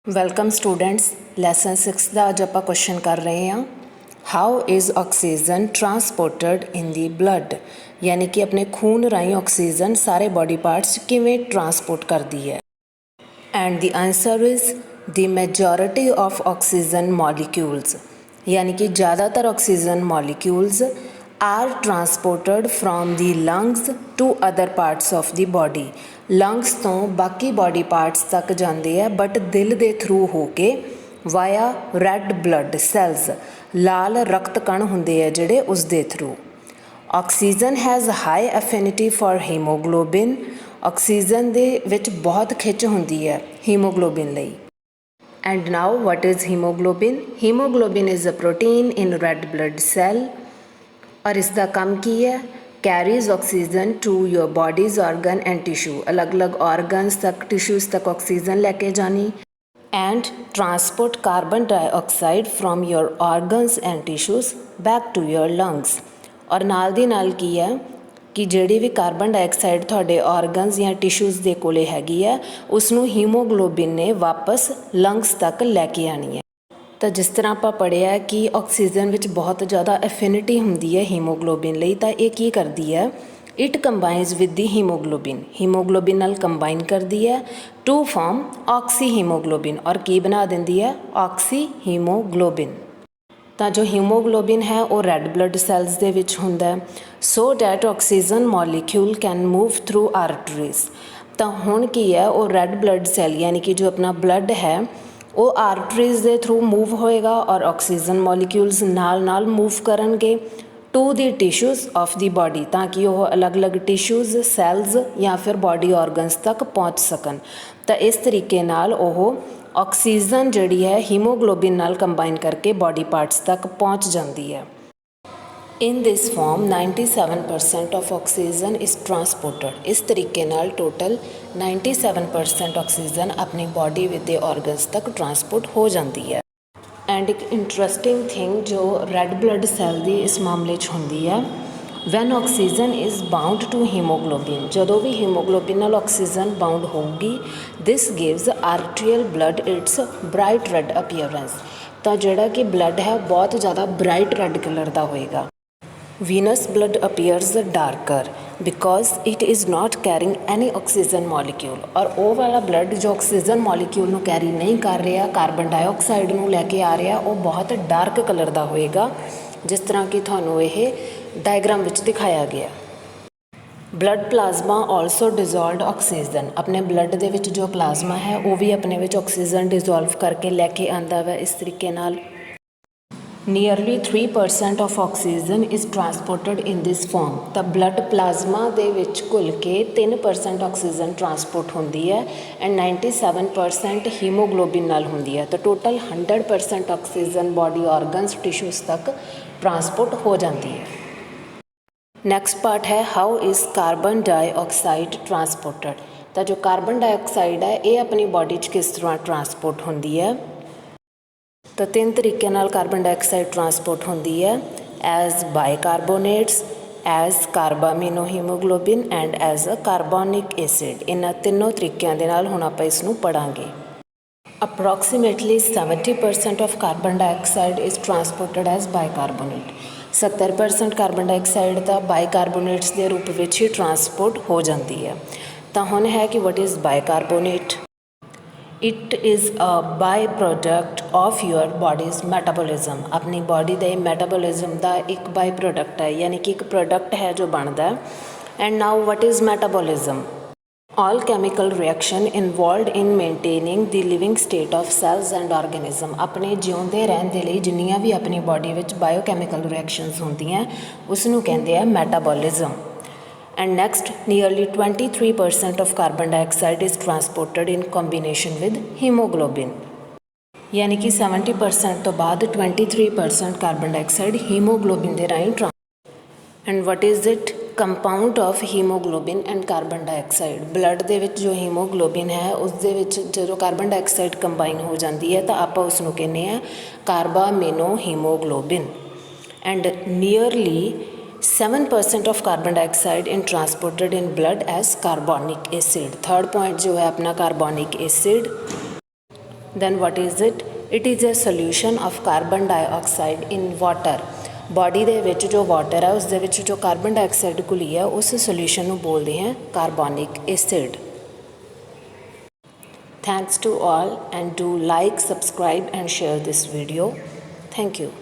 Welcome students lesson 6 ਦਾ ਅੱਜ ਆਪਾਂ question ਕਰ ਰਹੇ ਹਾਂ how is oxygen ਟਰਾਂਸਪੋਰਟਡ in the blood ਯਾਨੀ ਕਿ ਆਪਣੇ ਖੂਨ ਰਾਹੀਂ ਆਕਸੀਜਨ ਸਾਰੇ ਬਾਡੀ ਪਾਰਟਸ ਕਿਵੇਂ ਟਰਾਂਸਪੋਰਟ ਕਰਦੀ ਹੈ and the answer is the majority of oxygen molecules ਯਾਨੀ ਕਿ ਜ਼ਿਆਦਾਤਰ oxygen molecules are transported from the lungs to other parts of the body lungs ਤੋਂ ਬਾਕੀ body parts ਤੱਕ ਜਾਂਦੇ ਆ ਬਟ ਦਿਲ ਦੇ ਥਰੂ ਹੋ ਕੇ via red blood cells ਲਾਲ ਰਕਤ ਕਣ ਹੁੰਦੇ ਆ ਜਿਹੜੇ ਉਸ ਦੇ through oxygen has high affinity for haemoglobin oxygen ਦੇ ਵਿੱਚ ਬਹੁਤ ਖਿੱਚ ਹੁੰਦੀ ਹੈ ਹੀਮੋਗਲੋਬਿਨ ਲਈ and now what is hemoglobin hemoglobin is a protein in red blood cell और इसका काम की है carries oxygen to your body's organ and tissue अलग अलग ऑर्गन्स तक टिश्यूज़ तक ऑक्सीजन लेके जानी and transport carbon dioxide from your organs and tissues back to your lungs और नाल दी नाल की है कि ਜਿਹੜੀ ਵੀ ਕਾਰਬਨ ਡਾਈਆਕਸਾਈਡ ਤੁਹਾਡੇ ਆਰਗਨਸ ਜਾਂ ਟਿਸ਼ੂਜ਼ ਦੇ ਕੋਲੇ ਹੈਗੀ ਹੈ ਉਸ ਨੂੰ ਹੀਮੋਗਲੋਬਿਨ ਨੇ ਵਾਪਸ ਲੰਗਸ ਤੱਕ ਲੈ ਕੇ ਆਣੀ ਹੈ ਤਾਂ ਜਿਸ ਤਰ੍ਹਾਂ ਆਪਾਂ ਪੜ੍ਹਿਆ ਕਿ ਆਕਸੀਜਨ ਵਿੱਚ ਬਹੁਤ ਜ਼ਿਆਦਾ ਐਫਿਨਿਟੀ ਹੁੰਦੀ ਹੈ ਹੀਮੋਗਲੋਬਿਨ ਲਈ ਤਾਂ ਇਹ ਕੀ ਕਰਦੀ ਹੈ ਇਟ ਕੰਬਾਈਨਸ ਵਿਦ ਦੀ ਹੀਮੋਗਲੋਬਿਨ ਨਾਲ ਕੰਬਾਈਨ ਕਰਦੀ ਹੈ ਟੂ ਫਾਰਮ ਆਕਸੀ ਹੀਮੋਗਲੋਬਿਨ ਔਰ ਕੀ ਬਣਾ ਦਿੰਦੀ ਹੈ ਆਕਸੀ ਹੀਮੋਗਲੋਬਿਨ ਤਾਂ ਜੋ ਹੀਮੋਗਲੋਬਿਨ ਹੈ ਉਹ ਰੈੱਡ ਬਲੱਡ ਸੈਲਸ ਦੇ ਵਿੱਚ ਹੁੰਦਾ so that oxygen molecule can move through arteries ਤਾਂ ਹੁਣ ਕੀ ਹੈ ਉਹ ਰੈੱਡ ਬਲੱਡ ਸੈਲ ਯਾਨੀ ਕਿ ਜੋ ਆਪਣਾ ਬਲੱਡ ਹੈ ਉਹ ਆਰਟਰੀਜ਼ ਦੇ ਥਰੂ ਮੂਵ ਹੋਏਗਾ ਔਰ ਆਕਸੀਜਨ ਮੋਲੀਕਿਊਲਸ ਨਾਲ ਮੂਵ ਕਰਨਗੇ to the tissues of the body ਤਾਂ ਕਿ ਉਹ ਅਲੱਗ-ਅਲੱਗ ਟਿਸ਼ੂਜ਼ ਸੈਲਸ ਜਾਂ ਫਿਰ ਬਾਡੀ ਆਰਗਨਸ ਤੱਕ ਪਹੁੰਚ ਸਕਣ ਤਾਂ ਇਸ ਤਰੀਕੇ ਨਾਲ ਉਹ ਆਕਸੀਜਨ ਜਿਹੜੀ ਹੈ ਹੀਮੋਗਲੋਬਿਨ ਨਾਲ ਕੰਬਾਈਨ ਕਰਕੇ ਬਾਡੀ ਪਾਰਟਸ ਤੱਕ ਪਹੁੰਚ ਜਾਂਦੀ ਹੈ In this form 97% of oxygen is transported. ਇਸ ਤਰੀਕੇ ਨਾਲ ਟੋਟਲ 97% ਆਕਸੀਜਨ ਆਪਣੀ ਬਾਡੀ ਵਿੱਚ ਦੇ ਆਰਗਨਸ ਤੱਕ ਟਰਾਂਸਪੋਰਟ ਹੋ ਜਾਂਦੀ ਹੈ ਐਂਡ ਇੱਕ ਇੰਟਰਸਟਿੰਗ ਥਿੰਗ ਜੋ ਰੈੱਡ ਬਲੱਡ ਸੈੱਲ ਦੀ ਇਸ ਮਾਮਲੇ 'ਚ ਹੁੰਦੀ ਹੈ when oxygen is bound to haemoglobin ਜਦੋਂ ਵੀ ਹੀਮੋਗਲੋਬਿਨ ਨਾਲ ਆਕਸੀਜਨ ਬਾਉਂਡ ਹੋਊਗੀ this gives arterial blood its bright red appearance ਤਾਂ ਜਿਹੜਾ ਕਿ ਬਲੱਡ ਹੈ ਬਹੁਤ ਜ਼ਿਆਦਾ ਬ੍ਰਾਈਟ ਰੈੱਡ ਕਲਰ ਦਾ ਹੋਏਗਾ venous blood appears darker because it is not carrying any oxygen molecule और ਉਹ ਵਾਲਾ blood ਜੋ oxygen molecule ਨੂੰ carry ਨਹੀਂ ਕਰ ਰਿਹਾ ਕਾਰਬਨ ਡਾਈਆਕਸਾਈਡ ਨੂੰ ਲੈ ਕੇ ਆ ਰਿਹਾ ਉਹ ਬਹੁਤ ਡਾਰਕ ਕਲਰ ਦਾ ਹੋਏਗਾ ਜਿਸ ਤਰ੍ਹਾਂ ਕਿ ਤੁਹਾਨੂੰ ਇਹ ਡਾਇਗਰਾਮ ਵਿੱਚ ਦਿਖਾਇਆ ਗਿਆ ਬਲੱਡ ਪਲਾਜ਼ਮਾ ਆਲਸੋ ਡਿਜ਼ੋਲਵਡ ਆਕਸੀਜਨ ਆਪਣੇ ਬਲੱਡ ਦੇ ਵਿੱਚ ਜੋ ਪਲਾਜ਼ਮਾ ਹੈ ਉਹ ਵੀ ਆਪਣੇ ਵਿੱਚ ਆਕਸੀਜਨ ਡਿਜ਼ੋਲਵ ਕਰਕੇ ਲੈ ਕੇ ਆਉਂਦਾ ਵਾ ਇਸ ਤਰੀਕੇ ਨਾਲ Nearly 3% of oxygen is transported in this form ਤਾਂ ਬਲੱਡ ਪਲਾਜ਼ਮਾ ਦੇ ਵਿੱਚ ਘੁਲ ਕੇ 3% ਆਕਸੀਜਨ ਟਰਾਂਸਪੋਰਟ ਹੁੰਦੀ ਹੈ ਐਂਡ 97% ਹੀਮੋਗਲੋਬਿਨ ਨਾਲ ਹੁੰਦੀ ਹੈ ਤਾਂ total 100% oxygen body organs tissues ਤੱਕ ਟਰਾਂਸਪੋਰਟ ਹੋ ਜਾਂਦੀ ਹੈ ਨੈਕਸਟ ਪਾਰਟ ਹੈ ਹਾਊ ਇਜ਼ ਕਾਰਬਨ ਡਾਈਆਕਸਾਈਡ ਟਰਾਂਸਪੋਰਟਡ ਤਾਂ ਜੋ ਕਾਰਬਨ ਡਾਈਆਕਸਾਈਡ ਹੈ ਇਹ ਆਪਣੀ ਬਾਡੀ 'ਚ ਕਿਸ ਤਰ੍ਹਾਂ ਟਰਾਂਸਪੋਰਟ ਹੁੰਦੀ ਹੈ ਤਾਂ ਤਿੰਨ ਤਰੀਕੇ ਨਾਲ ਕਾਰਬਨ ਡਾਈਆਕਸਾਈਡ ਟਰਾਂਸਪੋਰਟ ਹੁੰਦੀ ਹੈ as bicarbonates as carbamino haemoglobin and as uh carbonic acid ਇਹਨਾਂ ਤਿੰਨੋਂ ਤਰੀਕਿਆਂ ਦੇ ਨਾਲ ਹੁਣ ਆਪਾਂ ਇਸ ਨੂੰ ਪੜ੍ਹਾਂਗੇ approximately 70% of carbon dioxide is transported as bicarbonate 70% carbon dioxide ਤਾਂ ਬਾਈਕਾਰਬੋਨੇਟਸ ਦੇ ਰੂਪ ਵਿੱਚ ਹੀ ਟਰਾਂਸਪੋਰਟ ਹੋ ਜਾਂਦੀ ਹੈ ਤਾਂ ਹੁਣ ਹੈ ਕਿ what is bicarbonate it is a by product of your body's metabolism अपनी बॉडी के मैटाबोलिज्म का एक बाई प्रोडक्ट है यानी कि एक प्रोडक्ट है जो बनता है and now what is metabolism all chemical reactions involved in maintaining the living state of cells and organism अपने जिउंदे रहन दे लई जिन्नियां भी अपनी बॉडी विच बायोकैमिकल रिएक्शनस होंदियां उसनूं कहंदे आ मैटाबोलिज्म and next nearly 23% of carbon dioxide is transported in combination with hemoglobin यानी कि 70% तो बाद 23% कार्बन डाइऑक्साइड हीमोग्लोबिन दे राਹੀਂ and what is it compound of haemoglobin and carbon dioxide blood ਦੇ ਵਿੱਚ ਜੋ ਹੀਮੋਗਲੋਬਿਨ ਹੈ ਉਸ ਦੇ ਵਿੱਚ ਜਦੋਂ ਕਾਰਬਨ ਡਾਈਆਕਸਾਈਡ ਕੰਬਾਈਨ ਹੋ ਜਾਂਦੀ ਹੈ ਤਾਂ ਆਪਾਂ ਉਸ ਨੂੰ ਕਹਿੰਦੇ ਆ carbamino haemoglobin and nearly 7% of carbon dioxide in transported in blood as carbonic acid third point जो है अपना carbonic acid then what is it? It is a solution of carbon dioxide in water. Body ਦੇ ਵਿੱਚ ਜੋ water ਹੈ ਉਸ ਦੇ ਵਿੱਚ ਜੋ ਕਾਰਬਨ ਡਾਈਆਕਸਾਈਡ ਘੁਲੀ ਹੈ ਉਸ ਸੋਲਿਊਸ਼ਨ ਨੂੰ ਬੋਲਦੇ ਹਾਂ ਕਾਰਬੋਨਿਕ acid. Thanks to all and do like, subscribe and share this video. Thank you.